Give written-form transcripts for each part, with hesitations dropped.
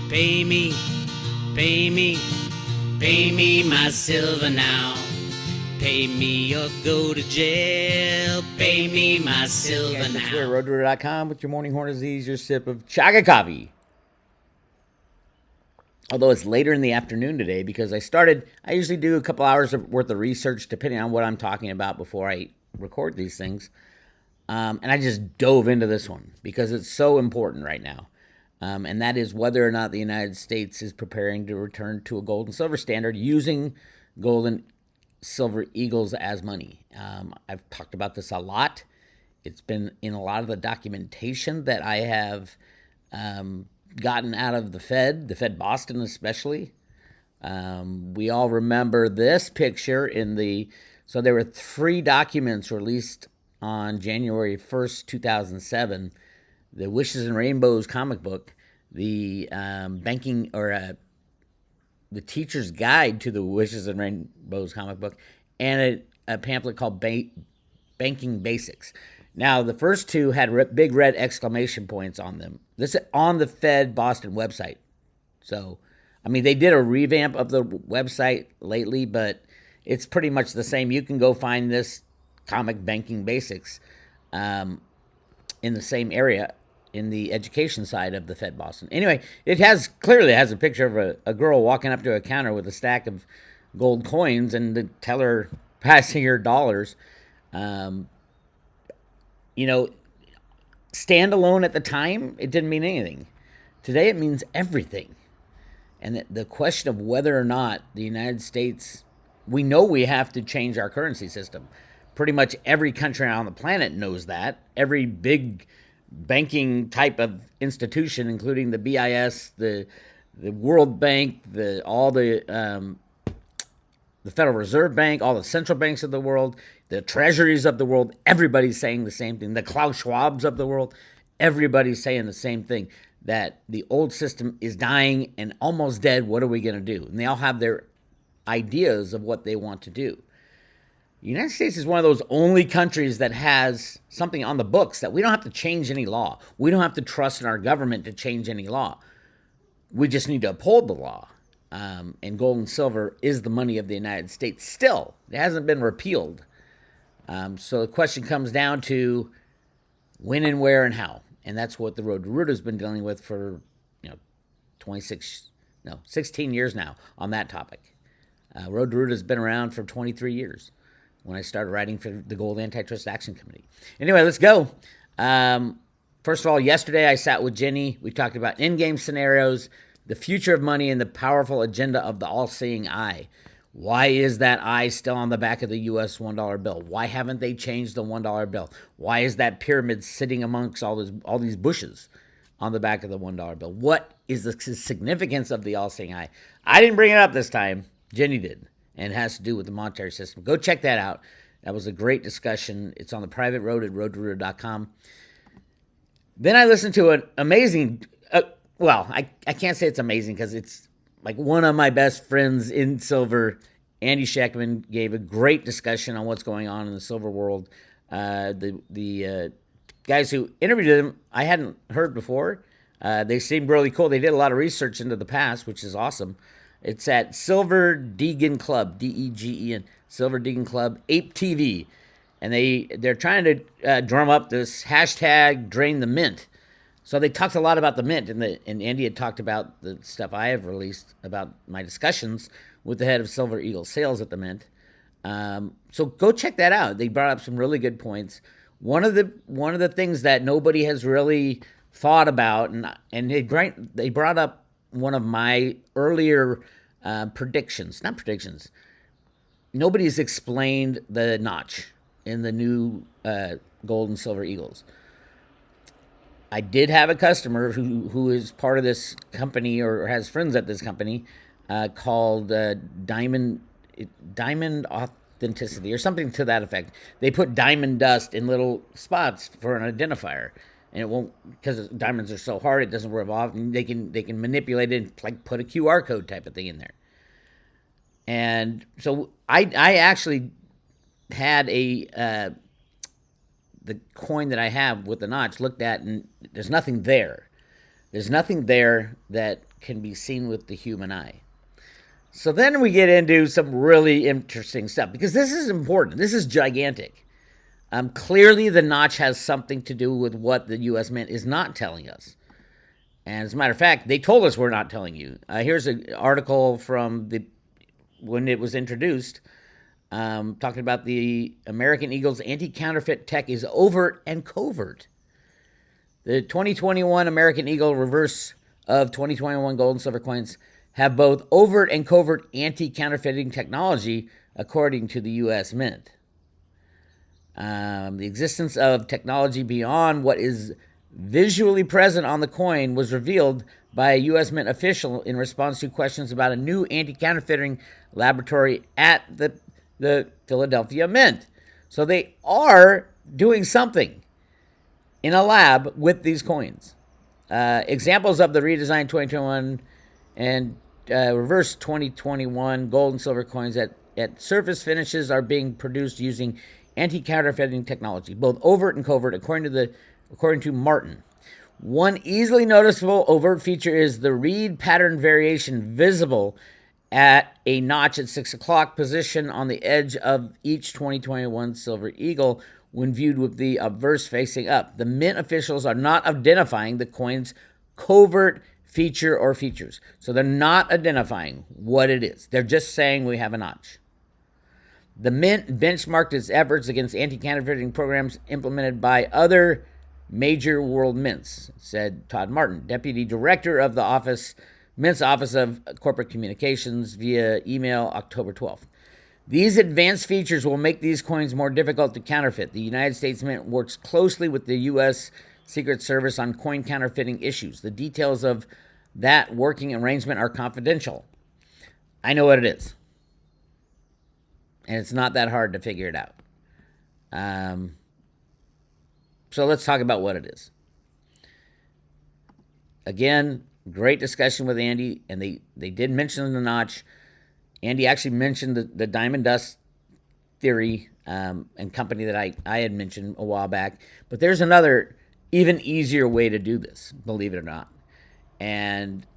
Pay me, pay me, pay me my silver now. Pay me or go to jail. Pay me my silver now. Bix Weir, RoadRunner.com with your morning horn disease, your sip of chaga coffee. Although it's later in the afternoon today because I usually do a couple hours worth of research depending on what I'm talking about before I record these things. And I just dove into this one because it's so important right now. And that is whether or not the United States is preparing to return to a gold and silver standard using gold and silver eagles as money. I've talked about this a lot. It's been in a lot of the documentation that I have gotten out of the Fed Boston especially. We all remember this picture so there were 3 documents released on January 1st, 2007, the Wishes and Rainbows comic book, the the Teacher's Guide to the Wishes and Rainbows comic book, and a pamphlet called Banking Basics. Now, the first 2 had big red exclamation points on them. This is on the Fed Boston website. So, I mean, they did a revamp of the website lately, but it's pretty much the same. You can go find this comic Banking Basics in the same area in the education side of the Fed Boston. Anyway, it clearly has a picture of a girl walking up to a counter with a stack of gold coins and the teller passing her dollars. Standalone at the time, it didn't mean anything. Today, it means everything. And the question of whether or not the United States, we know we have to change our currency system. Pretty much every country on the planet knows that. Every big banking type of institution, including the BIS, the World Bank, the Federal Reserve Bank, all the central banks of the world, the treasuries of the world, everybody's saying the same thing. The Klaus Schwabs of the world, everybody's saying the same thing, that the old system is dying and almost dead. What are we going to do? And they all have their ideas of what they want to do. The United States is one of those only countries that has something on the books that we don't have to change any law. We don't have to trust in our government to change any law. We just need to uphold the law. And gold and silver is the money of the United States still. It hasn't been repealed. So the question comes down to when and where and how. And that's what the Road to Ryder has been dealing with for 16 years now on that topic. Road to Ryder has been around for 23 years when I started writing for the Gold Antitrust Action Committee. Anyway, let's go. First of all, yesterday I sat with Jenny. We talked about in-game scenarios, the future of money, and the powerful agenda of the all-seeing eye. Why is that eye still on the back of the U.S. $1 bill? Why haven't they changed the $1 bill? Why is that pyramid sitting amongst all these bushes on the back of the $1 bill? What is the significance of the all-seeing eye? I didn't bring it up this time. Jenny did, and it has to do with the monetary system. Go check that out. That was a great discussion. It's on the private road at roadtoryder.com. Then I listened to an amazing... I can't say it's amazing because it's like one of my best friends in silver, Andy Shackman, gave a great discussion on what's going on in the silver world. The guys who interviewed him, I hadn't heard before. They seemed really cool. They did a lot of research into the past, which is awesome. It's at Silver Degen Club, D-E-G-E-N, Silver Degen Club, Ape TV. And they're trying to drum up this hashtag Drain the Mint. So they talked a lot about the mint, and Andy had talked about the stuff I have released about my discussions with the head of Silver Eagle Sales at the Mint. So go check that out. They brought up some really good points. One of the things that nobody has really thought about, and they brought up one of my earlier predictions. Not predictions. Nobody's explained the notch in the new gold and silver eagles. I did have a customer who is part of this company or has friends at this company called Diamond Authenticity or something to that effect. They put diamond dust in little spots for an identifier, and it won't, because diamonds are so hard it doesn't revolve. And they can manipulate it and like put a QR code type of thing in there. And so I actually had the coin that I have with the notch looked at, and there's nothing there. There's nothing there that can be seen with the human eye. So then we get into some really interesting stuff, because this is important. This is gigantic. Clearly, the notch has something to do with what the U.S. Mint is not telling us. And as a matter of fact, they told us we're not telling you. Here's an article from when it was introduced, talking about the American Eagle's anti-counterfeit tech is overt and covert. The 2021 American Eagle reverse of 2021 gold and silver coins have both overt and covert anti-counterfeiting technology, according to the U.S. Mint. The existence of technology beyond what is visually present on the coin was revealed by a U.S. Mint official in response to questions about a new anti-counterfeiting laboratory at the Philadelphia Mint. So they are doing something in a lab with these coins. Examples of the redesigned 2021 and reverse 2021 gold and silver coins at surface finishes are being produced using anti-counterfeiting technology, both overt and covert, according to Martin. One easily noticeable overt feature is the reed pattern variation visible at a notch at 6 o'clock position on the edge of each 2021 Silver Eagle when viewed with the obverse facing up. The Mint officials are not identifying the coin's covert feature or features. So they're not identifying what it is. They're just saying we have a notch. The Mint benchmarked its efforts against anti-counterfeiting programs implemented by other major world mints, said Todd Martin, deputy director of the Mint's Office of Corporate Communications, via email October 12th. These advanced features will make these coins more difficult to counterfeit. The United States Mint works closely with the U.S. Secret Service on coin counterfeiting issues. The details of that working arrangement are confidential. I know what it is. And it's not that hard to figure it out. So let's talk about what it is. Again, great discussion with Andy, and they did mention the notch. Andy actually mentioned the diamond dust theory and company that I had mentioned a while back. But there's another, even easier way to do this, believe it or not. And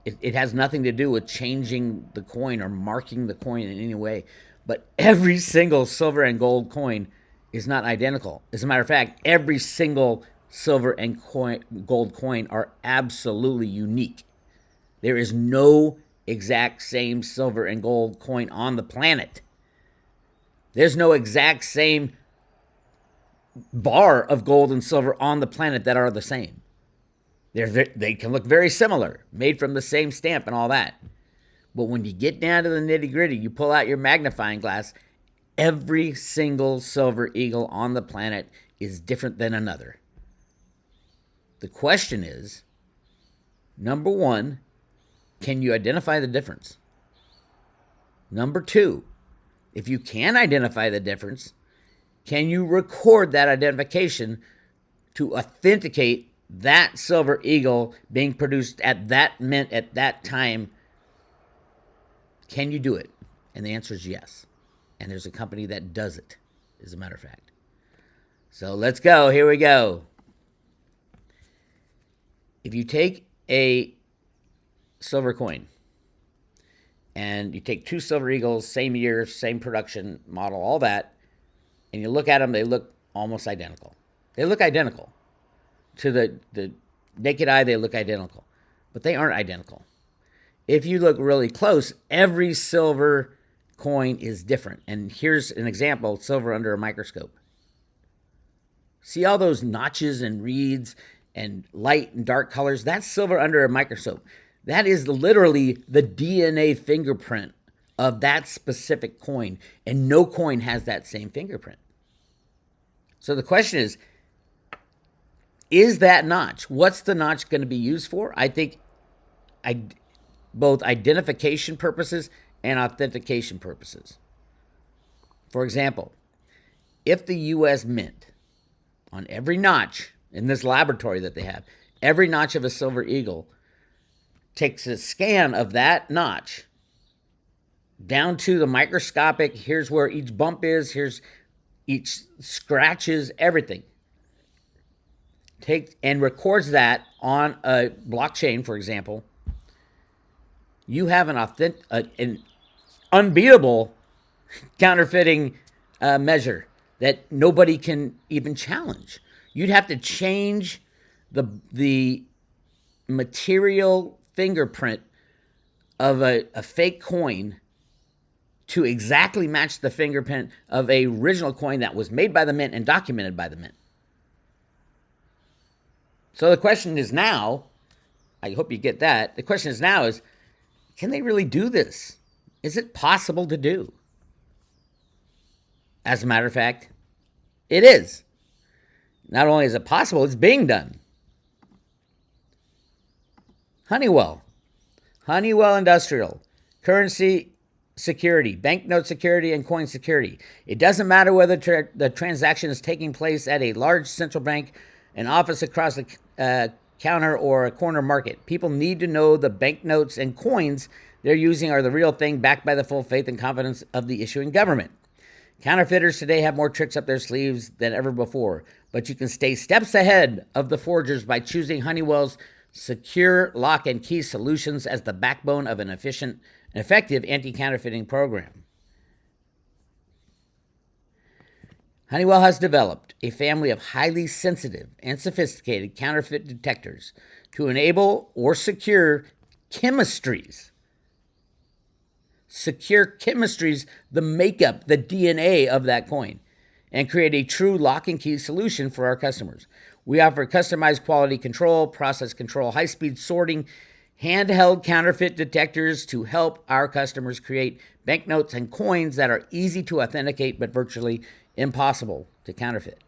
it has nothing to do with changing the coin or marking the coin in any way. But every single silver and gold coin is not identical. As a matter of fact, every single silver and gold coin are absolutely unique. There is no exact same silver and gold coin on the planet. There's no exact same bar of gold and silver on the planet that are the same. They can look very similar, made from the same stamp and all that. But when you get down to the nitty gritty, you pull out your magnifying glass, every single silver eagle on the planet is different than another. The question is, number one, can you identify the difference? Number two, if you can identify the difference, can you record that identification to authenticate that silver eagle being produced at that mint at that time? Can you do it? And the answer is yes. And there's a company that does it, as a matter of fact. So let's go. Here we go. If you take a silver coin and you take two silver eagles, same year, same production model, all that, and you look at them, they look almost identical. They look identical. To the naked eye, they look identical. But they aren't identical. If you look really close, every silver coin is different. And here's an example, silver under a microscope. See all those notches and reeds and light and dark colors? That's silver under a microscope. That is literally the DNA fingerprint of that specific coin. And no coin has that same fingerprint. So the question is that notch? What's the notch going to be used for? I think both identification purposes and authentication purposes. For example, if the U.S. Mint, on every notch in this laboratory that they have, every notch of a silver eagle, takes a scan of that notch down to the microscopic, here's where each bump is, here's each scratches, everything. takes and records that on a blockchain, for example, you have an unbeatable counterfeiting measure that nobody can even challenge. You'd have to change the material fingerprint of a fake coin to exactly match the fingerprint of a original coin that was made by the mint and documented by the mint. So the question is now, I hope you get that. The question is now is, can they really do this? Is it possible to do? As a matter of fact, it is. Not only is it possible, it's being done. Honeywell Industrial, currency security, banknote security, and coin security. It doesn't matter whether the transaction is taking place at a large central bank, an office across the counter, or a corner market. People need to know the banknotes and coins they're using are the real thing, backed by the full faith and confidence of the issuing government. Counterfeiters today have more tricks up their sleeves than ever before, but you can stay steps ahead of the forgers by choosing Honeywell's secure lock and key solutions as the backbone of an efficient and effective anti-counterfeiting program. Honeywell has developed a family of highly sensitive and sophisticated counterfeit detectors to enable or secure chemistries. The makeup, the DNA of that coin, and create a true lock and key solution for our customers. We offer customized quality control, process control, high-speed sorting, handheld counterfeit detectors to help our customers create banknotes and coins that are easy to authenticate but virtually impossible to counterfeit.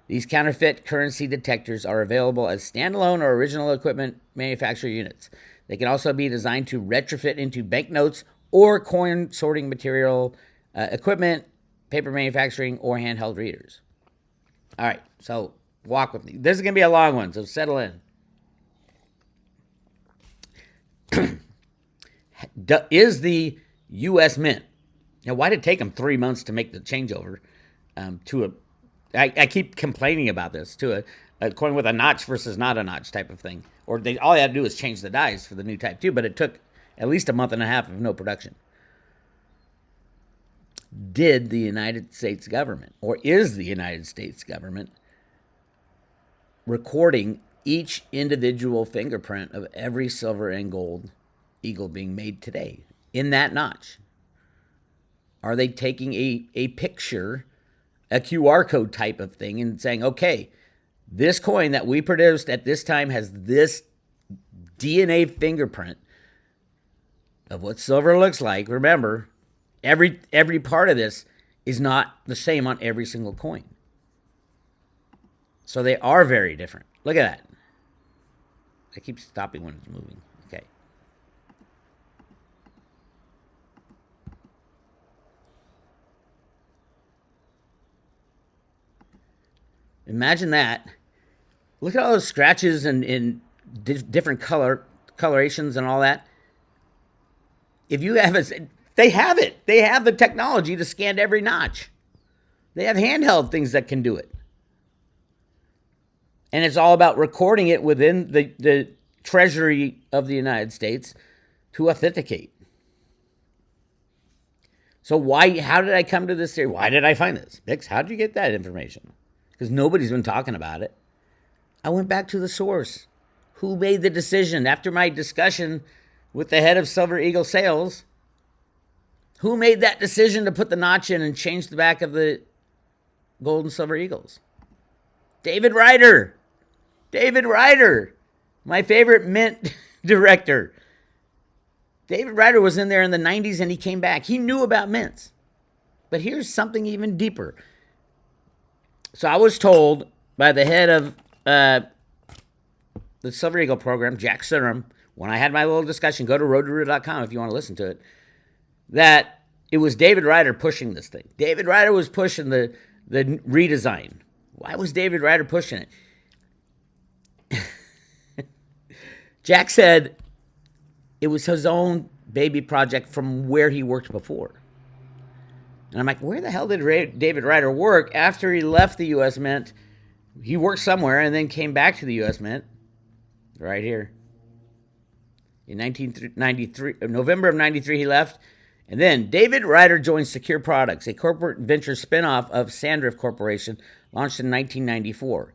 These counterfeit currency detectors are available as standalone or original equipment manufacturer units. They can also be designed to retrofit into banknotes or coin sorting material, equipment, paper manufacturing, or handheld readers. All right, so walk with me. This is going to be a long one, so settle in. Is the U.S. Mint, now why did it take them 3 months to make the changeover I keep complaining about this, to a coin with a notch versus not a notch type of thing. Or all they had to do was change the dies for the new Type 2, but it took at least a month and a half of no production. Did the United States government, or is the United States government, recording each individual fingerprint of every silver and gold eagle being made today in that notch? Are they taking a picture, a QR code type of thing, and saying, okay, this coin that we produced at this time has this DNA fingerprint of what silver looks like? Remember, every part of this is not the same on every single coin. So they are very different. Look at that. I keep stopping when it's moving. Okay. Imagine that. Look at all those scratches and different colorations and all that. If you have they have it. They have the technology to scan every notch. They have handheld things that can do it. And it's all about recording it within the Treasury of the United States to authenticate. So how did I come to this theory? Why did I find this? Bix, how did you get that information? Because nobody's been talking about it. I went back to the source. Who made the decision after my discussion with the head of Silver Eagle Sales? Who made that decision to put the notch in and change the back of the gold and silver eagles? David Ryder. David Ryder, my favorite mint director. David Ryder was in there in the 90s and he came back. He knew about mints. But here's something even deeper. So I was told by the head of the Silver Eagle program, Jack Sunrum, when I had my little discussion, go to roadrooter.com if you want to listen to it, that it was David Ryder pushing this thing. David Ryder was pushing the redesign. Why was David Ryder pushing it? Jack said it was his own baby project from where he worked before. And I'm like, where the hell did David Ryder work after he left the U.S. Mint He worked somewhere and then came back to the U.S. Mint, right here. In 1993, November of 93, he left. And then David Ryder joined Secure Products, a corporate venture spinoff of Sandrift Corporation, launched in 1994.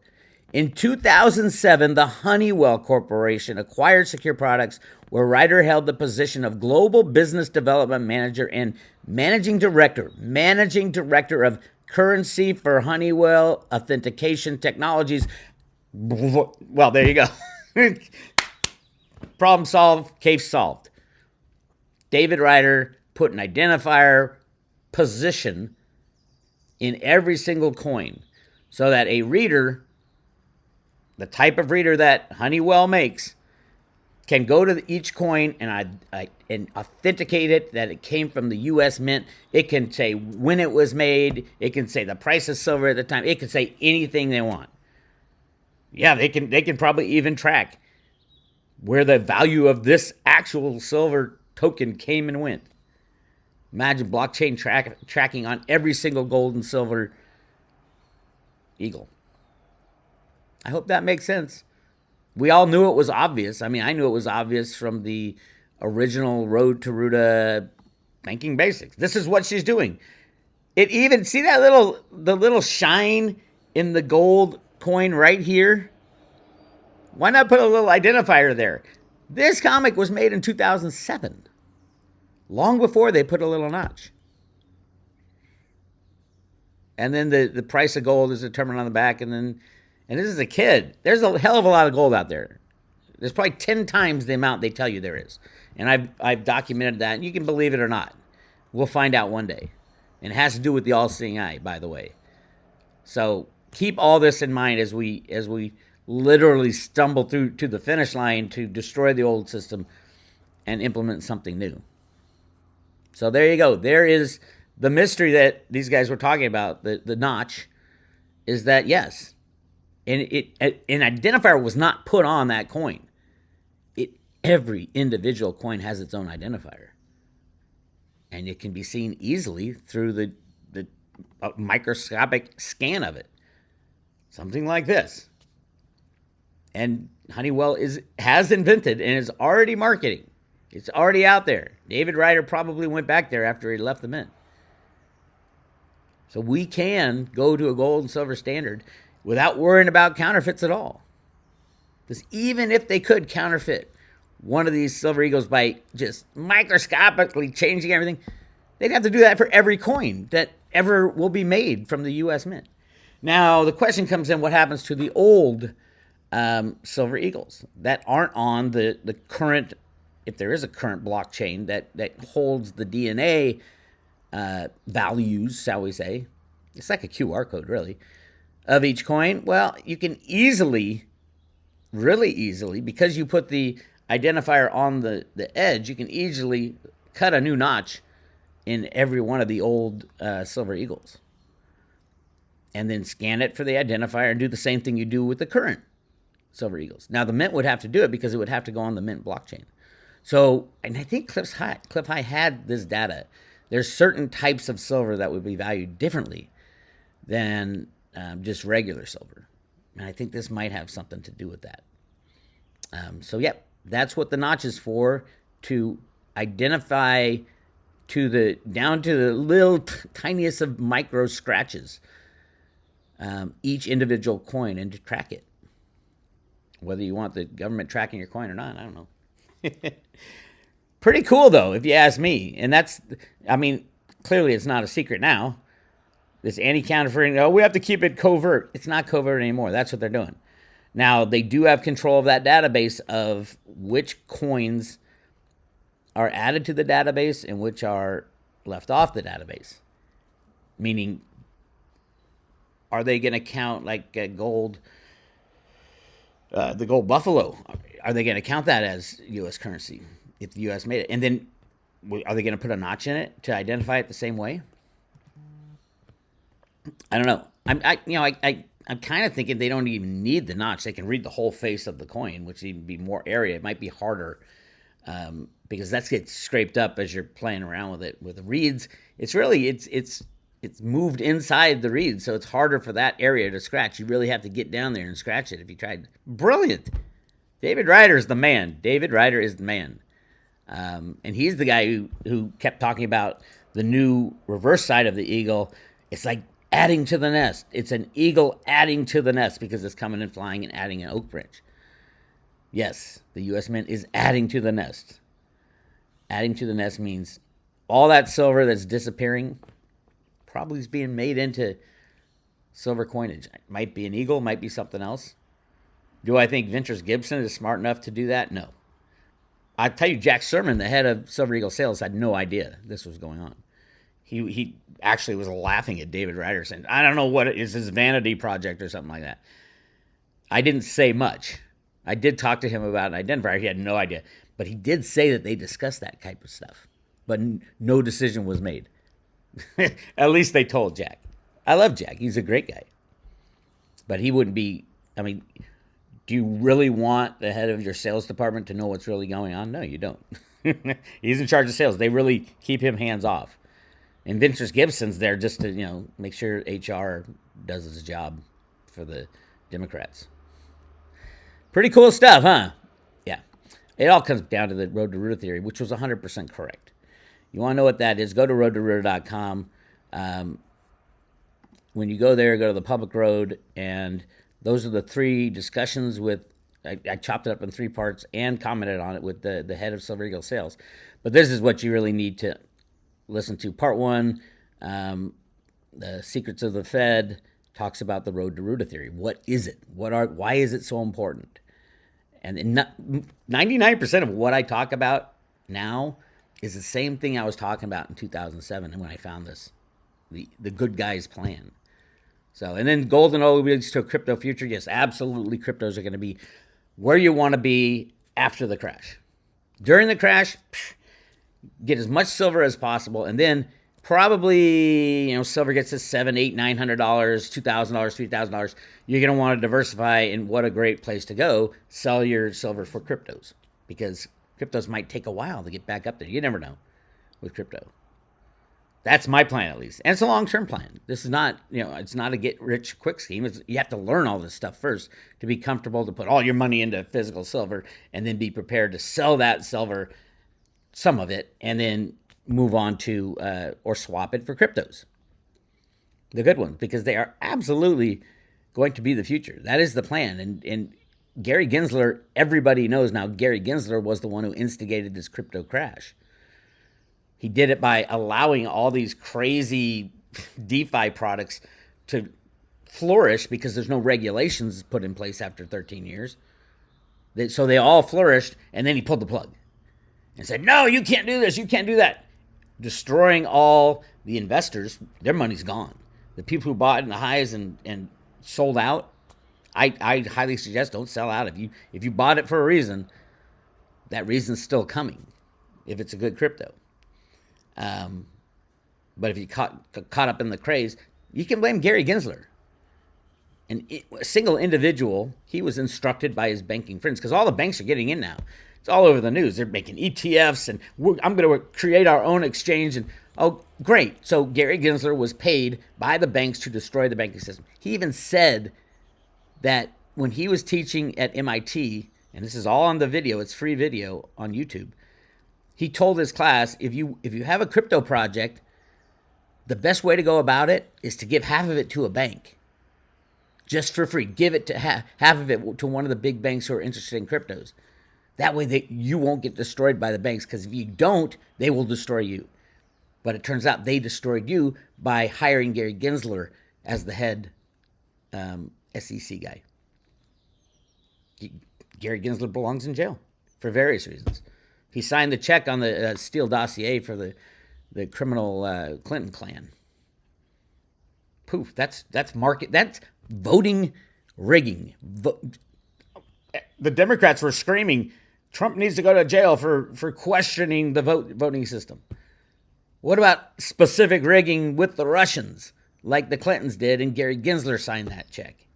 In 2007, the Honeywell Corporation acquired Secure Products, where Ryder held the position of Global Business Development Manager and Managing Director of Currency for Honeywell Authentication Technologies. Well, there you go. Problem solved, case solved. David Ryder put an identifier position in every single coin so that a reader, the type of reader that Honeywell makes, can go to each coin and authenticate it that it came from the U.S. Mint. It can say when it was made. It can say the price of silver at the time. It can say anything they want. Yeah, they can probably even track where the value of this actual silver token came and went. Imagine blockchain tracking on every single gold and silver eagle. I hope that makes sense. We all knew it was obvious. I mean, I knew it was obvious from the original Road to Ruta banking basics. This is what she's doing. It even, see that the little shine in the gold coin right here? Why not put a little identifier there? This comic was made in 2007, long before they put a little notch. And then the price of gold is determined on the back, and this is a kid. There's a hell of a lot of gold out there. There's probably 10 times the amount they tell you there is. And I've documented that, and you can believe it or not. We'll find out one day. And it has to do with the all-seeing eye, by the way. So keep all this in mind as we literally stumble through to the finish line to destroy the old system and implement something new. So there you go. There is the mystery that these guys were talking about, the notch, is that yes, and an identifier was not put on that coin. Every individual coin has its own identifier. And it can be seen easily through the microscopic scan of it. Something like this. And Honeywell has invented and is already marketing. It's already out there. David Ryder probably went back there after he left the mint. So we can go to a gold and silver standard without worrying about counterfeits at all. Because even if they could counterfeit one of these silver eagles by just microscopically changing everything, they'd have to do that for every coin that ever will be made from the U.S. Mint. Now, the question comes in, what happens to the old silver eagles that aren't on the current, if there is a current blockchain that holds the DNA values, shall we say? It's like a QR code, really, of each coin. Well, you can easily, really easily, because you put the identifier on the edge, you can easily cut a new notch in every one of the old silver eagles. And then scan it for the identifier and do the same thing you do with the current silver eagles. Now, the Mint would have to do it because it would have to go on the Mint blockchain. So, and I think Cliff High had this data. There's certain types of silver that would be valued differently than just regular silver. And I think this might have something to do with that. So, yep, that's what the notch is for, to identify down to the little tiniest of micro scratches each individual coin and to track it. Whether you want the government tracking your coin or not, I don't know. Pretty cool, though, if you ask me. And that's, I mean, clearly it's not a secret now. This anti-counterfeiting, we have to keep it covert. It's not covert anymore. That's what they're doing. Now, they do have control of that database of which coins are added to the database and which are left off the database. Meaning, are they going to count like gold, the gold buffalo? Are they going to count that as U.S. currency if the U.S. made it? And then are they going to put a notch in it to identify it the same way? I don't know. I'm kind of thinking they don't even need the notch. They can read the whole face of the coin, which would even be more area. It might be harder because that gets scraped up as you're playing around with it. With the reads, it's it's moved inside the reed, so it's harder for that area to scratch. You really have to get down there and scratch it if you tried. Brilliant. David Ryder is the man. David Ryder is the man. And he's the guy who kept talking about the new reverse side of the eagle. It's like adding to the nest. It's an eagle adding to the nest because it's coming and flying and adding an oak branch. Yes, the U.S. Mint is adding to the nest. Adding to the nest means all that silver that's disappearing probably is being made into silver coinage. It might be an eagle, might be something else. Do I think Ventures Gibson is smart enough to do that? No. I tell you, Jack Sermon, the head of Silver Eagle Sales, had no idea this was going on. He actually was laughing at David Ryder, saying, I don't know what it is, his vanity project or something like that. I didn't say much. I did talk to him about an identifier. He had no idea. But he did say that they discussed that type of stuff. But no decision was made. At least they told Jack. I love Jack. He's a great guy. But he wouldn't be, I mean, do you really want the head of your sales department to know what's really going on? No, you don't. He's in charge of sales. They really keep him hands off. And Ventures Gibson's there just to, make sure HR does its job for the Democrats. Pretty cool stuff, huh? Yeah. It all comes down to the road to Rooter theory, which was 100% correct. You want to know what that is? Go to roadtoroota.com. When you go there, go to the public road, and those are the three discussions with, I chopped it up in three parts and commented on it with the head of Silver Eagle Sales. But this is what you really need to listen to. Part one, the secrets of the Fed, talks about the road to Rooter theory. What is it? Why is it so important? And 99% of what I talk about now is the same thing I was talking about in 2007 and when I found this, the good guys plan. So, and then gold and oil leads to a crypto future. Yes, absolutely. Cryptos are going to be where you want to be after the crash. During the crash, get as much silver as possible, and then probably, silver gets to $700, $800, $900, $2,000, $3,000. You're going to want to diversify, and what a great place to go. Sell your silver for cryptos, because cryptos might take a while to get back up there. You never know with crypto. That's my plan, at least. And it's a long-term plan. This is not, it's not a get-rich-quick scheme. You have to learn all this stuff first to be comfortable to put all your money into physical silver and then be prepared to sell that silver, some of it, and then move on to or swap it for cryptos. The good ones, because they are absolutely going to be the future. That is the plan. And Gary Gensler, everybody knows now, Gary Gensler was the one who instigated this crypto crash. He did it by allowing all these crazy DeFi products to flourish because there's no regulations put in place after 13 years. So they all flourished, and then he pulled the plug and said, no, you can't do this, you can't do that. Destroying all the investors. Their money's gone. The people who bought in the highs and sold out, I highly suggest don't sell out. If you bought it for a reason, that reason's still coming if it's a good crypto. But if you caught up in the craze, you can blame Gary Gensler. A single individual, he was instructed by his banking friends, because all the banks are getting in now. It's all over the news. They're making ETFs, and I'm going to create our own exchange. And oh, great. So Gary Gensler was paid by the banks to destroy the banking system. He even said that when he was teaching at MIT, and this is all on the video, it's free video on YouTube, he told his class, if you have a crypto project, the best way to go about it is to give half of it to a bank, just for free. Give it to half of it to one of the big banks who are interested in cryptos. That way you won't get destroyed by the banks, because if you don't, they will destroy you. But it turns out they destroyed you by hiring Gary Gensler as the head SEC guy. Gary Gensler belongs in jail for various reasons. He signed the check on the Steele dossier for the criminal Clinton clan. Poof, that's voting rigging. The Democrats were screaming, Trump needs to go to jail for questioning the voting system. What about specific rigging with the Russians, like the Clintons did, and Gary Gensler signed that check?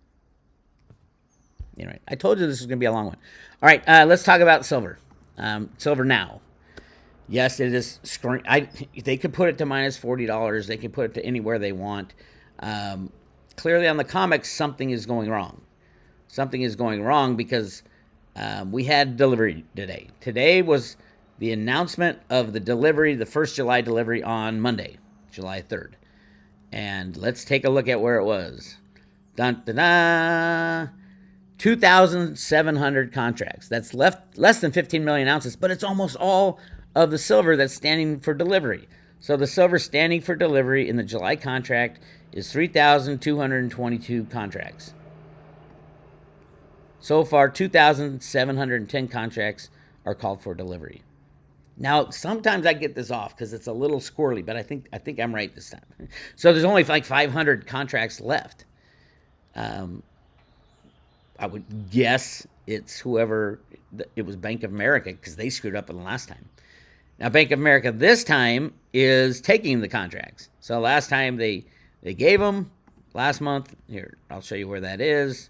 Anyway, I told you this was going to be a long one. All right, let's talk about silver. Silver now. Yes, it is. They could put it to minus $40. They could put it to anywhere they want. Clearly, on the COMEX, something is going wrong. Something is going wrong because we had delivery today. Today was the announcement of the delivery, the first July delivery on Monday, July 3rd. And let's take a look at where it was. Dun, dun, dun. 2,700 contracts. That's less than 15 million ounces, but it's almost all of the silver that's standing for delivery. So the silver standing for delivery in the July contract is 3,222 contracts. So far, 2,710 contracts are called for delivery. Now, sometimes I get this off because it's a little squirrely, but I think I'm right this time. So there's only like 500 contracts left. I would guess it's whoever, it was Bank of America because they screwed up in the last time. Now, Bank of America this time is taking the contracts. So last time they gave them, last month, here, I'll show you where that is.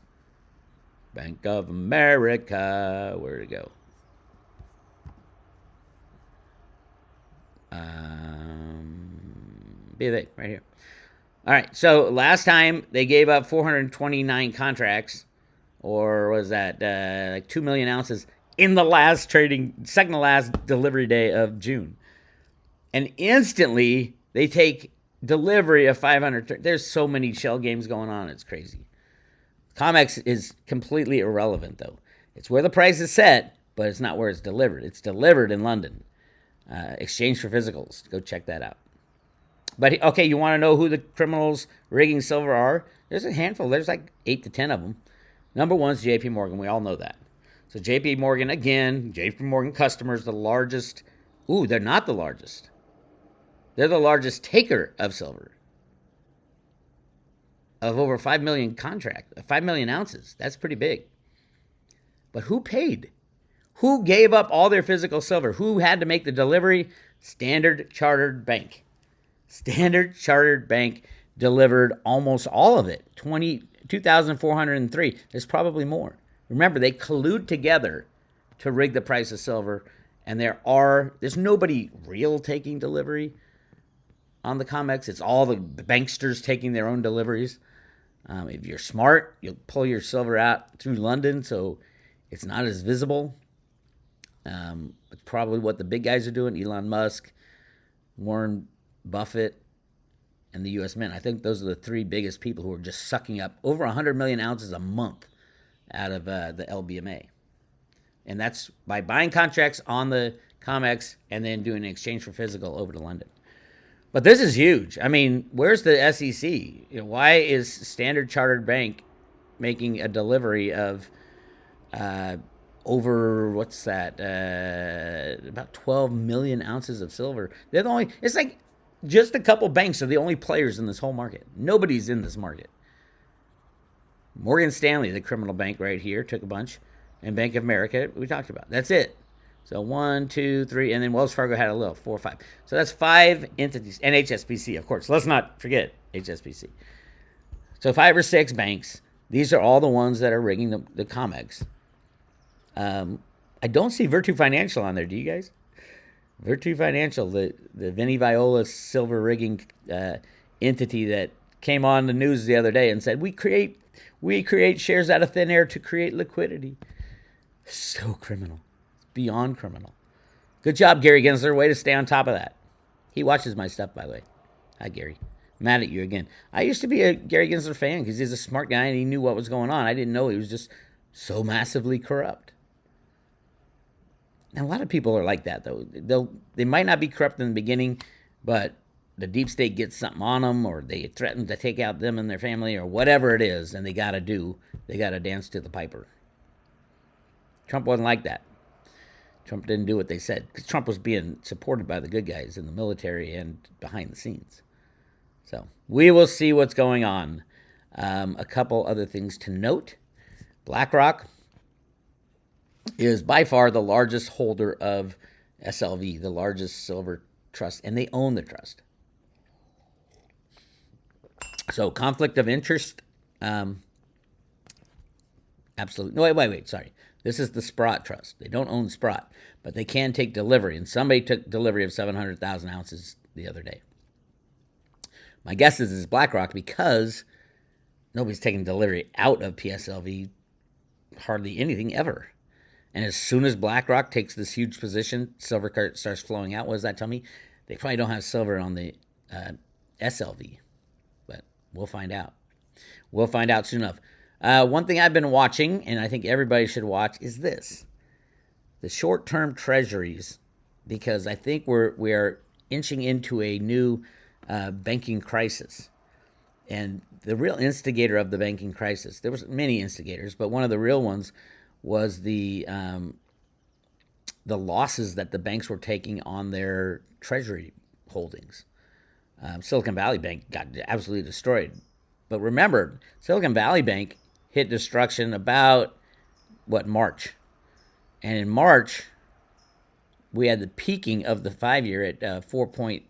Bank of America, where'd it go? BofA, right here. All right, so last time they gave up 429 contracts, or was that like 2 million ounces in the last second to last delivery day of June. And instantly they take delivery of 500. There's so many shell games going on, it's crazy. COMEX is completely irrelevant, though. It's where the price is set, but it's not where it's delivered. It's delivered in London. Exchange for physicals. Go check that out. But, okay, you want to know who the criminals rigging silver are? There's a handful. There's like 8 to 10 of them. Number one is JP Morgan. We all know that. So JP Morgan, again, JP Morgan customers, the largest. Ooh, they're not the largest. They're the largest taker of silver. Of over 5 million 5 million ounces. That's pretty big. But who paid? Who gave up all their physical silver? Who had to make the delivery? Standard Chartered Bank. Standard Chartered Bank delivered almost all of it. 2,403. There's probably more. Remember, they collude together to rig the price of silver, and there's nobody real taking delivery on the COMEX. It's all the banksters taking their own deliveries. If you're smart, you'll pull your silver out through London, so it's not as visible. It's probably what the big guys are doing. Elon Musk, Warren Buffett, and the U.S. Mint. I think those are the three biggest people who are just sucking up over 100 million ounces a month out of the LBMA. And that's by buying contracts on the COMEX and then doing an exchange for physical over to London. But this is huge. I mean, where's the SEC? Why is Standard Chartered Bank making a delivery of over, what's that, about 12 million ounces of silver? They're the only, it's like just a couple banks are the only players in this whole market. Nobody's in this market. Morgan Stanley, the criminal bank right here, took a bunch. And Bank of America, we talked about. That's it. So 1, 2, 3, and then Wells Fargo had a little, 4, 5. So that's 5 entities. And HSBC, of course. Let's not forget HSBC. So 5 or 6 banks. These are all the ones that are rigging the COMEX. I don't see Virtu Financial on there. Do you guys? Virtu Financial, the Vinnie Viola silver rigging entity that came on the news the other day and said, we create shares out of thin air to create liquidity. So criminal. Beyond criminal. Good job, Gary Gensler. Way to stay on top of that. He watches my stuff, by the way. Hi, Gary. Mad at you again. I used to be a Gary Gensler fan because he's a smart guy and he knew what was going on. I didn't know he was just so massively corrupt. And a lot of people are like that, though. They might not be corrupt in the beginning, but the deep state gets something on them, or they threaten to take out them and their family, or whatever it is, and they got to dance to the piper. Trump wasn't like that. Trump didn't do what they said, because Trump was being supported by the good guys in the military and behind the scenes. So we will see what's going on. A couple other things to note. BlackRock is by far the largest holder of SLV, the largest silver trust, and they own the trust. So conflict of interest, absolutely. No, wait, sorry. This is the Sprott Trust. They don't own Sprott, but they can take delivery. And somebody took delivery of 700,000 ounces the other day. My guess is it's BlackRock because nobody's taking delivery out of PSLV, hardly anything ever. And as soon as BlackRock takes this huge position, silver starts flowing out. What does that tell me? They probably don't have silver on the SLV, but we'll find out. We'll find out soon enough. One thing I've been watching, and I think everybody should watch, is this. The short-term treasuries, because I think we are inching into a new banking crisis. And the real instigator of the banking crisis, there was many instigators, but one of the real ones was the losses that the banks were taking on their treasury holdings. Silicon Valley Bank got absolutely destroyed. But remember, Silicon Valley Bank hit destruction about, March. And in March, we had the peaking of the 5-year at 4.3,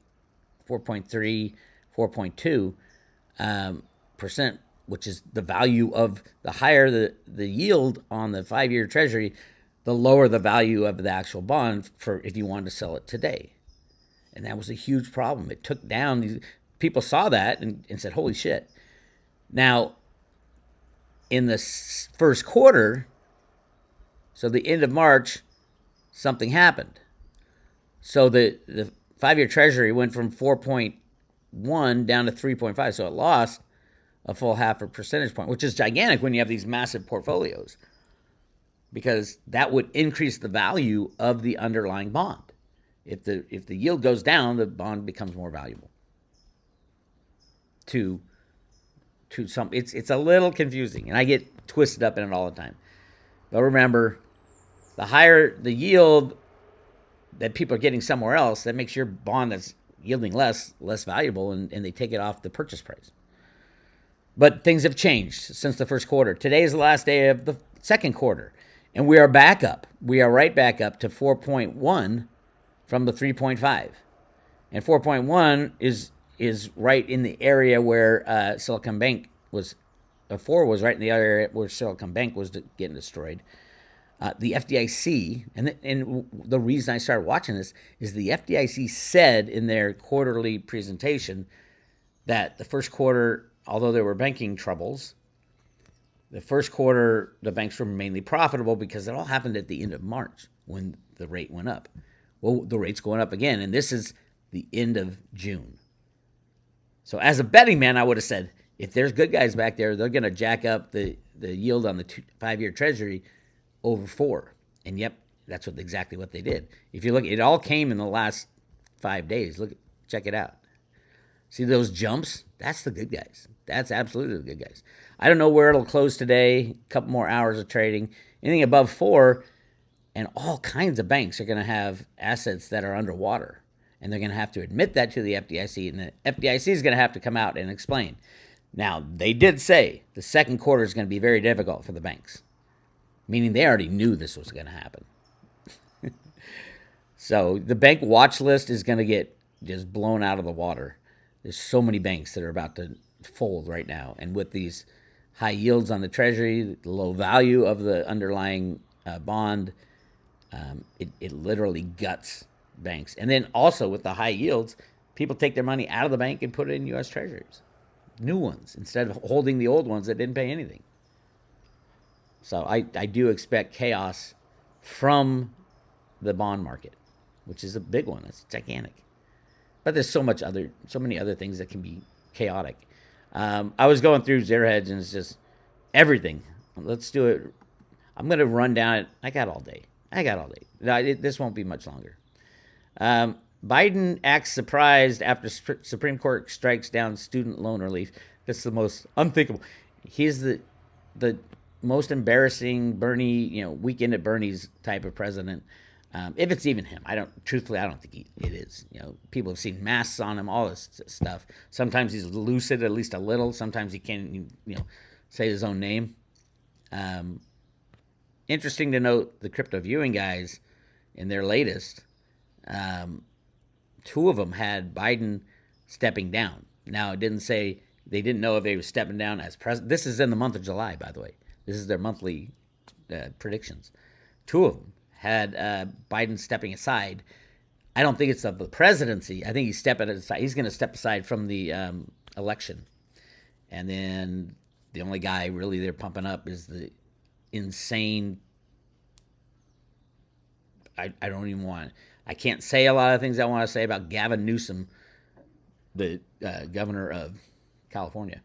4.2 percent, which is the value of the higher the yield on the 5-year treasury, the lower the value of the actual bond for if you wanted to sell it today. And that was a huge problem. It took down these people saw that and said, holy shit. Now, in the first quarter, so the end of March, something happened. So the 5-year treasury went from 4.1 down to 3.5. So it lost a full half a percentage point, which is gigantic when you have these massive portfolios, because that would increase the value of the underlying bond. If the yield goes down, the bond becomes more valuable. To some, it's a little confusing, and I get twisted up in it all the time. But remember, the higher the yield that people are getting somewhere else, that makes your bond that's yielding less valuable, and they take it off the purchase price. But things have changed since the first quarter. Today is the last day of the second quarter, and we are back up. We are right back up to 4.1 from the 3.5. And 4.1 is right in the area where Silicon Bank was, 4 was right in the area where Silicon Bank was getting destroyed. The FDIC, and the reason I started watching this is the FDIC said in their quarterly presentation that the first quarter, although there were banking troubles, the first quarter the banks were mainly profitable because it all happened at the end of March when the rate went up. Well, the rate's going up again, and this is the end of June. So as a betting man, I would have said, if there's good guys back there, they're going to jack up the yield on the 5-year treasury over 4. And yep, that's exactly what they did. If you look, it all came in the last 5 days. Check it out. See those jumps? That's the good guys. That's absolutely the good guys. I don't know where it'll close today. A couple more hours of trading. Anything above 4, and all kinds of banks are going to have assets that are underwater. And they're going to have to admit that to the FDIC, and the FDIC is going to have to come out and explain. Now, they did say the second quarter is going to be very difficult for the banks, meaning they already knew this was going to happen. So the bank watch list is going to get just blown out of the water. There's so many banks that are about to fold right now. And with these high yields on the treasury, the low value of the underlying bond, it literally guts banks. And then also with the high yields, people take their money out of the bank and put it in U.S. treasuries, new ones, instead of holding the old ones that didn't pay anything. So I do expect chaos from the bond market, which is a big one. It's gigantic. But there's so many other things that can be chaotic. I was going through Zero Hedge, and it's just everything. Let's do it. I'm going to run down it. I got all day. No, this won't be much longer. Biden acts surprised after Supreme Court strikes down student loan relief. That's the most unthinkable. He's the most embarrassing Bernie, weekend at Bernie's type of president. If it's even him, I don't think it is. People have seen masks on him, all this stuff. Sometimes he's lucid, at least a little. Sometimes he can't, say his own name. Interesting to note the crypto viewing guys in their latest. 2 of them had Biden stepping down. Now, it didn't say, they didn't know if they were stepping down as president. This is in the month of July, by the way. This is their monthly predictions. Two of them had Biden stepping aside. I don't think it's of the presidency. I think he's stepping aside. He's going to step aside from the election. And then the only guy really they're pumping up is the insane. I don't even want. I can't say a lot of things I want to say about Gavin Newsom, the governor of California.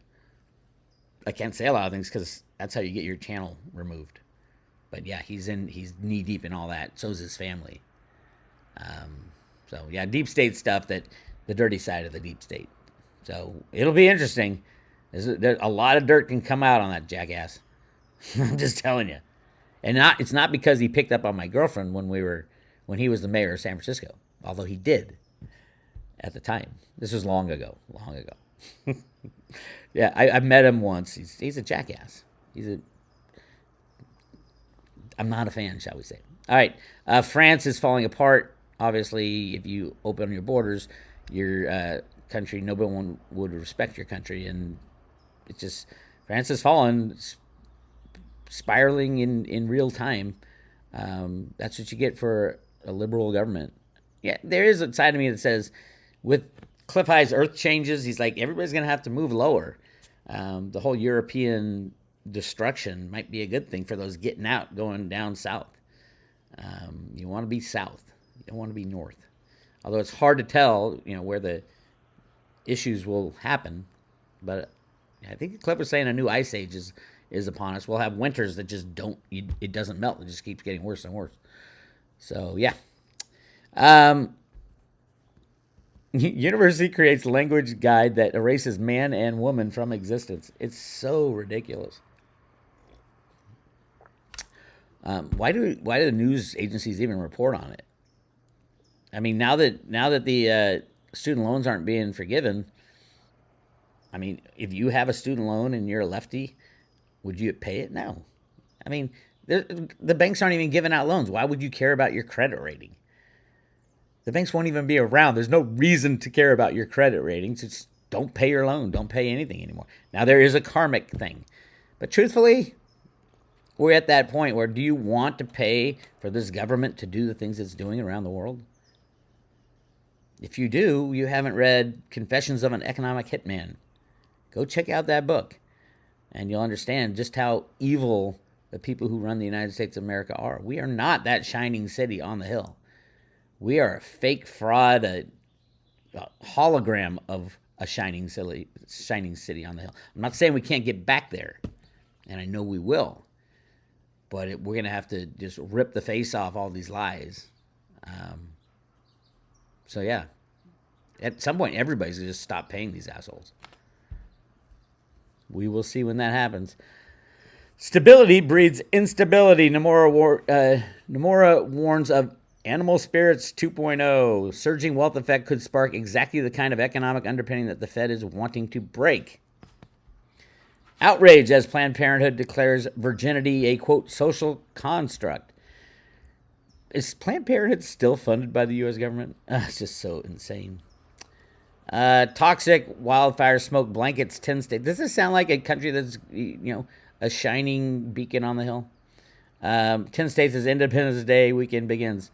I can't say a lot of things because that's how you get your channel removed. But yeah, he's knee deep in all that. So is his family. So yeah, deep state stuff, that the dirty side of the deep state. So it'll be interesting. There's a lot of dirt can come out on that jackass. I'm just telling you. And it's not because he picked up on my girlfriend when he was the mayor of San Francisco, although he did at the time. This was long ago. Yeah, I met him once. He's a jackass. I'm not a fan, shall we say. All right, France is falling apart. Obviously, if you open your borders, your country, no one would respect your country, and it's just France has fallen, spiraling in real time. That's what you get for a liberal government. Yeah, there is a side of me that says, with Cliff High's Earth changes, he's like, everybody's going to have to move lower. The whole European destruction might be a good thing for those getting out, going down south. You want to be south. You don't want to be north. Although it's hard to tell, where the issues will happen. But I think Cliff was saying a new ice age is upon us. We'll have winters that just it doesn't melt. It just keeps getting worse and worse. So, yeah. University creates language guide that erases man and woman from existence. It's so ridiculous. Why do the news agencies even report on it? I mean, now that the student loans aren't being forgiven, I mean, if you have a student loan and you're a lefty, would you pay it? No. I mean, the banks aren't even giving out loans. Why would you care about your credit rating? The banks won't even be around. There's no reason to care about your credit ratings. Just don't pay your loan. Don't pay anything anymore. Now, there is a karmic thing. But truthfully, we're at that point where, do you want to pay for this government to do the things it's doing around the world? If you do, you haven't read Confessions of an Economic Hitman. Go check out that book, and you'll understand just how evil the people who run the United States of America are. We are not that shining city on the hill. We are a fake fraud, a hologram of a shining city on the hill. I'm not saying we can't get back there, and I know we will, but we're going to have to just rip the face off all these lies. So, yeah, at some point, everybody's going to just stop paying these assholes. We will see when that happens. Stability breeds instability. Nomura warns of Animal Spirits 2.0. Surging wealth effect could spark exactly the kind of economic underpinning that the Fed is wanting to break. Outrage as Planned Parenthood declares virginity a, quote, social construct. Is Planned Parenthood still funded by the U.S. government? It's just so insane. Toxic wildfire smoke blankets 10 states. Does this sound like a country that's, a shining beacon on the hill? 10 states as Independence Day weekend begins.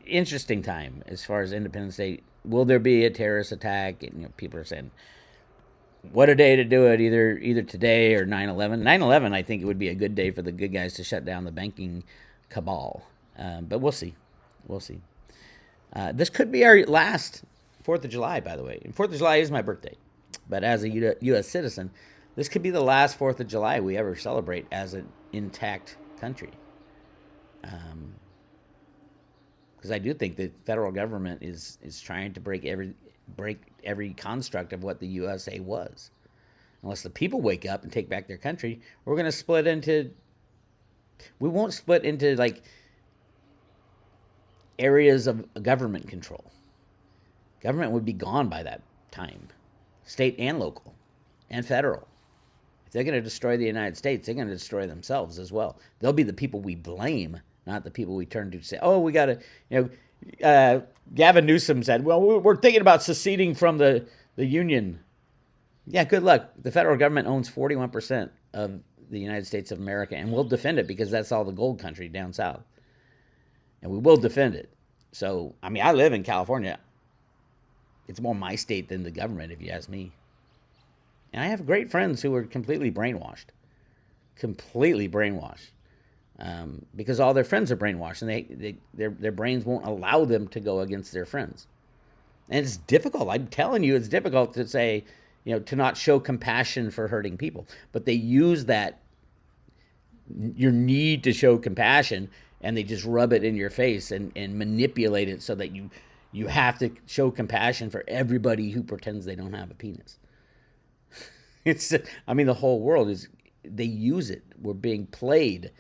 Interesting time as far as Independence Day. Will there be a terrorist attack? And, people are saying, what a day to do it, either today or 9/11. 9/11, I think it would be a good day for the good guys to shut down the banking cabal. But we'll see. This could be our last 4th of July, by the way. And 4th of July is my birthday. But as a U.S. citizen, this could be the last 4th of July we ever celebrate as an intact country. Because I do think the federal government is trying to break every construct of what the USA was. Unless the people wake up and take back their country, we're going to split into... We won't split into, like, areas of government control. Government would be gone by that time. State and local and federal. If they're going to destroy the United States, they're going to destroy themselves as well. They'll be the people we blame, not the people we turn to say, oh, we got to, Gavin Newsom said, well, we're thinking about seceding from the union. Yeah, good luck. The federal government owns 41% of the United States of America, and we'll defend it because that's all the gold country down south. And we will defend it. So, I mean, I live in California. It's more my state than the government, if you ask me. And I have great friends who are completely brainwashed. Completely brainwashed. Because all their friends are brainwashed, and their brains won't allow them to go against their friends. And it's difficult. I'm telling you, it's difficult to say, to not show compassion for hurting people. But they use that, your need to show compassion, and they just rub it in your face and manipulate it so that you have to show compassion for everybody who pretends they don't have a penis. The whole world they use it. We're being played.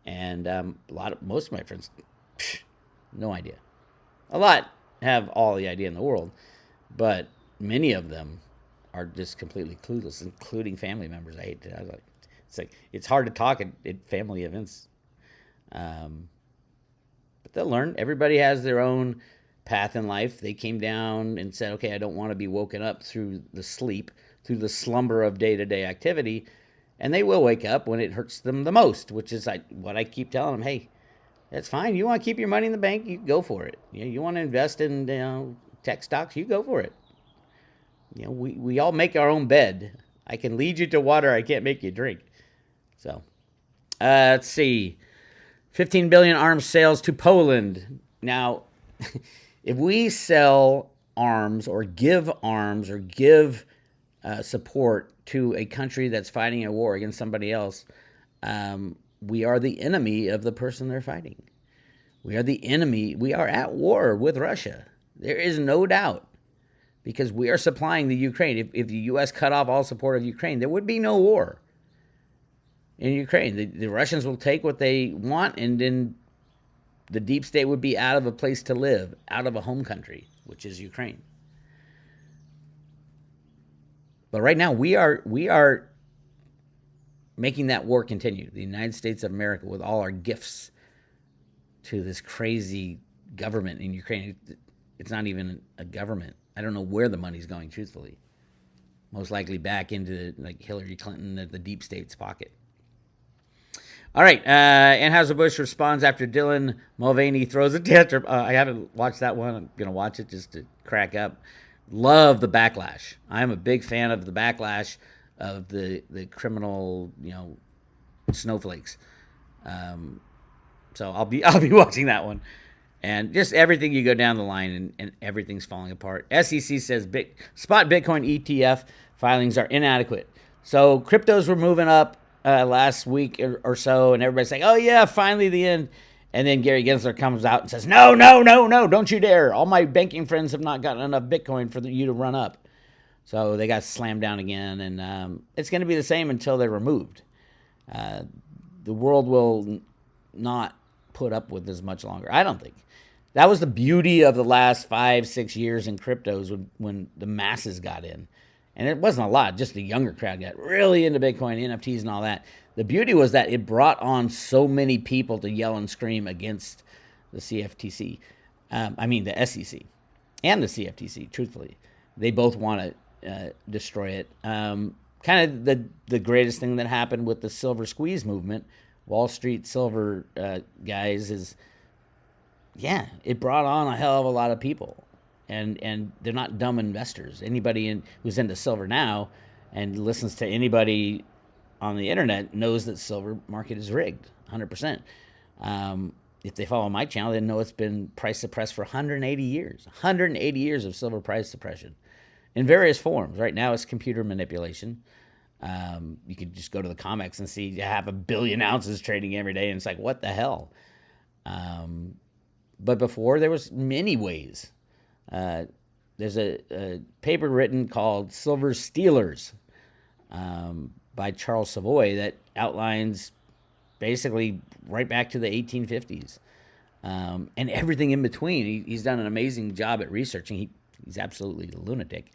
And most of my friends, no idea. A lot have all the idea in the world, but many of them are just completely clueless, including family members. It's hard to talk at family events. But they'll learn. Everybody has their own path in life. They came down and said, okay, I don't want to be woken up through the slumber of day-to-day activity. And they will wake up when it hurts them the most, which is what I keep telling them. Hey, that's fine. You want to keep your money in the bank, you go for it. You want to invest in tech stocks, you go for it. We all make our own bed. I can lead you to water. I can't make you drink. So, let's see. 15 billion arms sales to Poland. Now, if we sell arms or give support to a country that's fighting a war against somebody else, we are the enemy of the person they're fighting. We are the enemy. We are at war with Russia. There is no doubt, because we are supplying the Ukraine. If the U.S. cut off all support of Ukraine, there would be no war in Ukraine. The Russians will take what they want, and then the deep state would be out of a place to live, out of a home country, which is Ukraine. But right now, we are making that war continue. The United States of America, with all our gifts to this crazy government in Ukraine. It's not even a government. I don't know where the money's going, truthfully. Most likely back into Hillary Clinton at the deep state's pocket. All right, Anheuser-Busch responds after Dylan Mulvaney throws a tantrum. I haven't watched that one. I'm going to watch it just to crack up. Love the backlash. I'm a big fan of the backlash of the criminal, snowflakes. So I'll be watching that one. And just everything, you go down the line and everything's falling apart. SEC says spot Bitcoin ETF filings are inadequate. So cryptos were moving up last week or so, and everybody's like, oh yeah, finally the end. And then Gary Gensler comes out and says, no, don't you dare. All my banking friends have not gotten enough Bitcoin for you to run up. So they got slammed down again, and it's going to be the same until they're removed. The world will not put up with this much longer, I don't think. That was the beauty of the last 5-6 years in cryptos when the masses got in. And it wasn't a lot, just the younger crowd got really into Bitcoin, NFTs and all that. The beauty was that it brought on so many people to yell and scream against the CFTC. The SEC and the CFTC, truthfully. They both want to destroy it. Kind of the greatest thing that happened with the silver squeeze movement, Wall Street silver guys, is, it brought on a hell of a lot of people. And they're not dumb investors. Anybody who's into silver now and listens to anybody on the internet knows that silver market is rigged, 100%. If they follow my channel, they know it's been price suppressed for 180 years. 180 years of silver price suppression in various forms. Right now it's computer manipulation. You could just go to the comics and see you have 1 billion ounces trading every day, and it's like, what the hell? But before, there was many ways. There's a paper written called Silver Stealers by Charles Savoy that outlines basically right back to the 1850s and everything in between. He's done an amazing job at researching. He's absolutely a lunatic.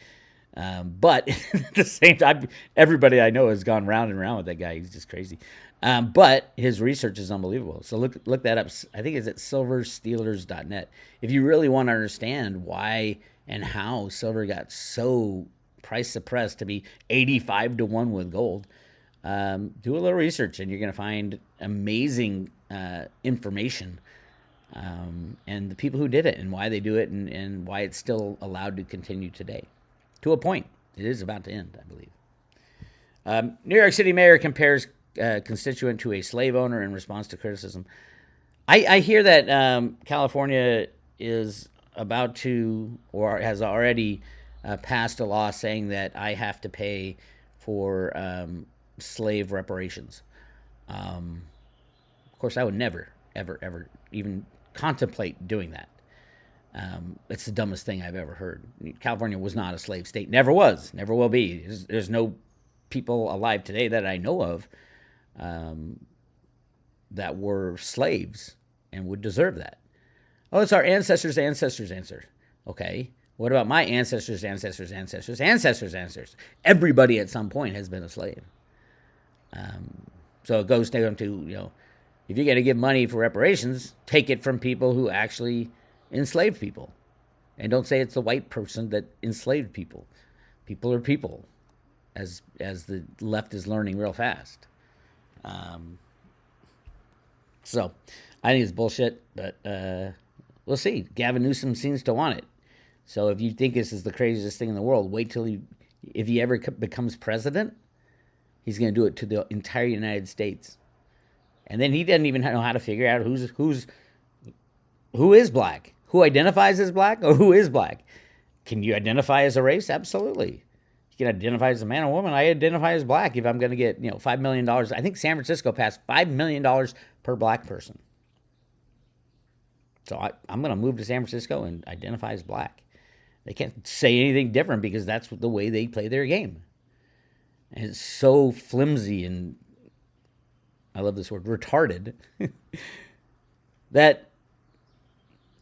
But at the same time, everybody I know has gone round and round with that guy. He's just crazy. But his research is unbelievable. So look that up. I think it's at silverstealers.net. If you really want to understand why and how silver got so price suppressed to be 85 to 1 with gold, do a little research, and you're going to find amazing information, and the people who did it and why they do it, and why it's still allowed to continue today. To a point, it is about to end, I believe. New York City mayor compares constituent to a slave owner in response to criticism. I hear that California is about to, or has already passed a law saying that I have to pay for slave reparations. Of course, I would never, ever, ever even contemplate doing that. It's the dumbest thing I've ever heard. California was not a slave state. Never was. Never will be. There's no people alive today that I know of that were slaves and would deserve that. Oh, it's our ancestors' ancestors' answer. Okay. What about my ancestors' ancestors' ancestors' ancestors' ancestors? Everybody at some point has been a slave. So it goes down to, if you're going to give money for reparations, take it from people who actually enslaved people. And don't say it's the white person that enslaved people. People are people, as the left is learning real fast. So I think it's bullshit, but we'll see. Gavin Newsom seems to want it. So if you think this is the craziest thing in the world, wait till if he ever becomes president, he's going to do it to the entire United States. And then he doesn't even know how to figure out who is black, who identifies as black, or who is black. Can you identify as a race? Absolutely. You can identify as a man or woman. I identify as black if I'm going to get $5 million. I think San Francisco passed $5 million per black person. So I'm going to move to San Francisco and identify as black. They can't say anything different because that's the way they play their game. And it's so flimsy and, I love this word, retarded, that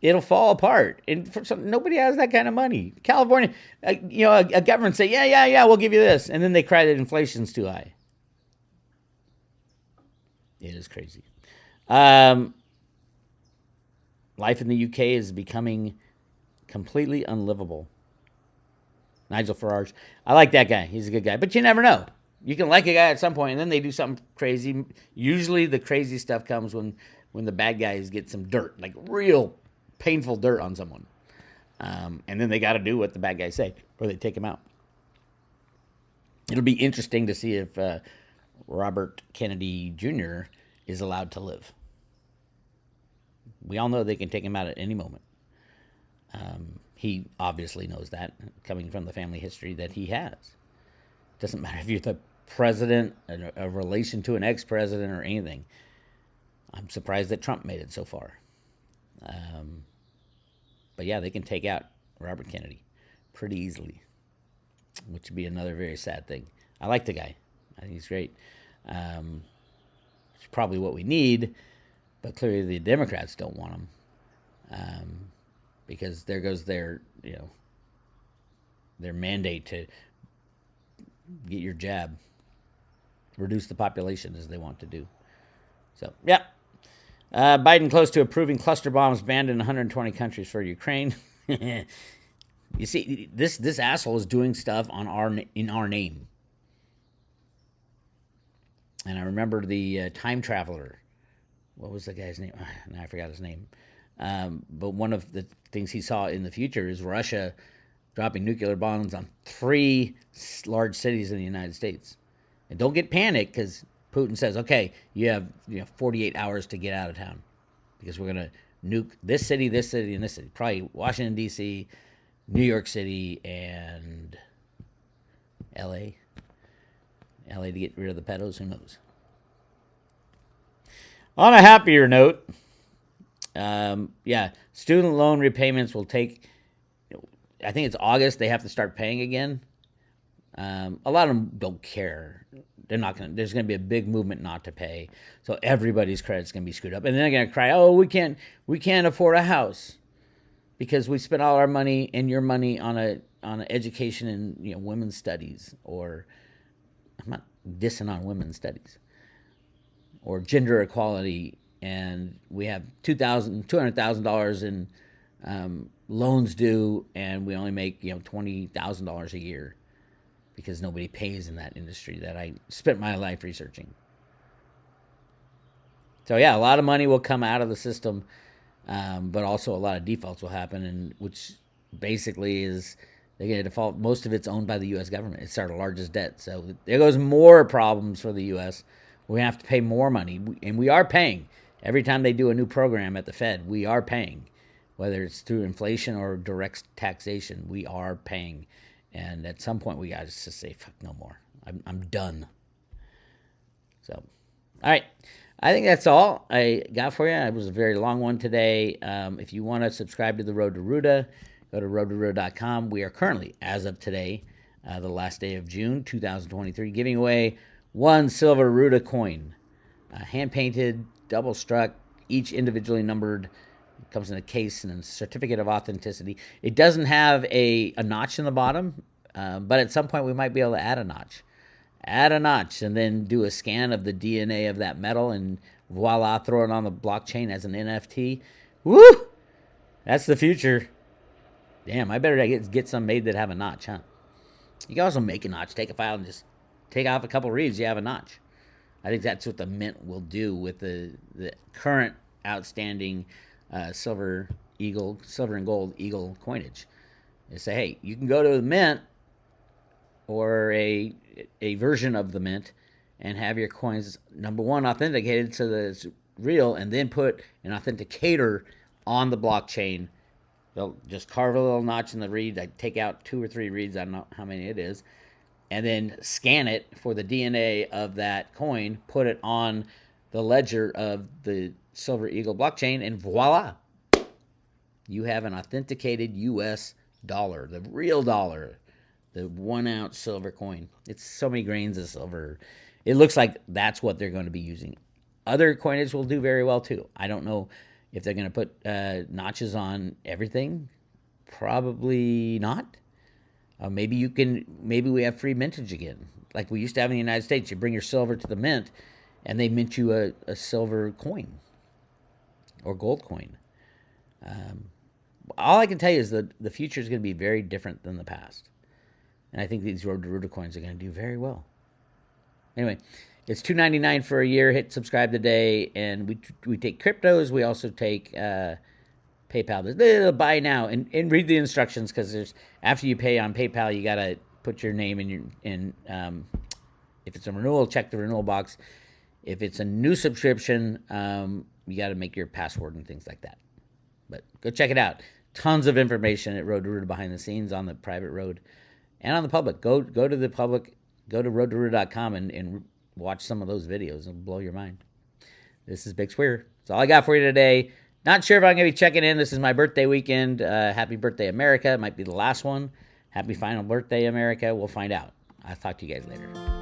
it'll fall apart. And nobody has that kind of money. California, a government say, yeah, we'll give you this. And then they cry that inflation's too high. It is crazy. Life in the UK is becoming completely unlivable. Nigel Farage. I like that guy. He's a good guy. But you never know. You can like a guy at some point, and then they do something crazy. Usually the crazy stuff comes when the bad guys get some dirt, like real painful dirt on someone. And then they got to do what the bad guys say, or they take him out. It'll be interesting to see if Robert Kennedy Jr. is allowed to live. We all know they can take him out at any moment. He obviously knows that, coming from the family history that he has. Doesn't matter if you're the president, a relation to an ex-president, or anything. I'm surprised that Trump made it so far. But yeah, they can take out Robert Kennedy pretty easily, which would be another very sad thing. I like the guy. I think he's great. It's probably what we need, but clearly the Democrats don't want him. Because there goes their mandate to get your jab, reduce the population as they want to do. So, yeah. Biden close to approving cluster bombs banned in 120 countries for Ukraine. You see, this asshole is doing stuff in our name. And I remember the time traveler. What was the guy's name? Now I forgot his name. But one of the things he saw in the future is Russia dropping nuclear bombs on 3 large cities in the United States. And don't get panicked because Putin says, okay, you have 48 hours to get out of town because we're going to nuke this city, and this city. Probably Washington, D.C., New York City, and L.A. L.A. to get rid of the pedos. Who knows? On a happier note, student loan repayments will take, I think it's August, they have to start paying again. A lot of them don't care. There's going to be a big movement not to pay. So everybody's credit's going to be screwed up. And then they're going to cry, oh, we can't afford a house because we spent all our money and your money on an education in, women's studies, or I'm not dissing on women's studies, or gender equality. And we have $200,000 in loans due, and we only make $20,000 a year because nobody pays in that industry that I spent my life researching. So yeah, a lot of money will come out of the system, but also a lot of defaults will happen, and which basically is they're going to default. Most of it's owned by the U.S. government. It's our largest debt. So there goes more problems for the U.S. We have to pay more money, and we are paying. Every time they do a new program at the Fed, we are paying. Whether it's through inflation or direct taxation, we are paying. And at some point, we got to just say, fuck, no more. I'm done. So, all right. I think that's all I got for you. It was a very long one today. If you want to subscribe to the Road to Ruda, go to roadtoruda.com. We are currently, as of today, the last day of June 2023, giving away one silver Ruda coin. Hand-painted, double-struck, each individually numbered. It comes in a case and a certificate of authenticity. It doesn't have a notch in the bottom, but at some point we might be able to add a notch. Add a notch and then do a scan of the DNA of that metal and voila, throw it on the blockchain as an NFT. Woo! That's the future. Damn, I better get some made that have a notch, huh? You can also make a notch, take a file and just take off a couple reeds, you have a notch. I think that's what the mint will do with the current outstanding silver and gold eagle coinage. They say, hey, you can go to the mint or a version of the mint and have your coins, number one, authenticated so that it's real, and then put an authenticator on the blockchain. They'll just carve a little notch in the reed. I take out 2 or 3 reeds, I don't know how many it is, and then scan it for the DNA of that coin, put it on the ledger of the Silver Eagle blockchain, and voila, you have an authenticated U.S. dollar, the real dollar, the 1 ounce silver coin. It's so many grains of silver. It looks like that's what they're going to be using. Other coinage will do very well too. I don't know if they're going to put notches on everything. Probably not. Maybe we have free mintage again, like we used to have in the United States. You bring your silver to the mint, and they mint you a silver coin or gold coin. All I can tell you is that the future is going to be very different than the past. And I think these Road to Ruda coins are going to do very well. Anyway, it's $2.99 for a year. Hit subscribe today. And we take cryptos. We also take PayPal. There's a little buy now. And read the instructions, because after you pay on PayPal, you got to put your name in. If it's a renewal, check the renewal box. If it's a new subscription, you got to make your password and things like that. But go check it out. Tons of information at Road to Ruda behind the scenes, on the private road and on the public. Go to the public, go to roadtoruda.com and watch some of those videos. It'll blow your mind. This is Bix Weir. That's all I got for you today. Not sure if I'm going to be checking in. This is my birthday weekend. Happy birthday, America. It might be the last one. Happy final birthday, America. We'll find out. I'll talk to you guys later.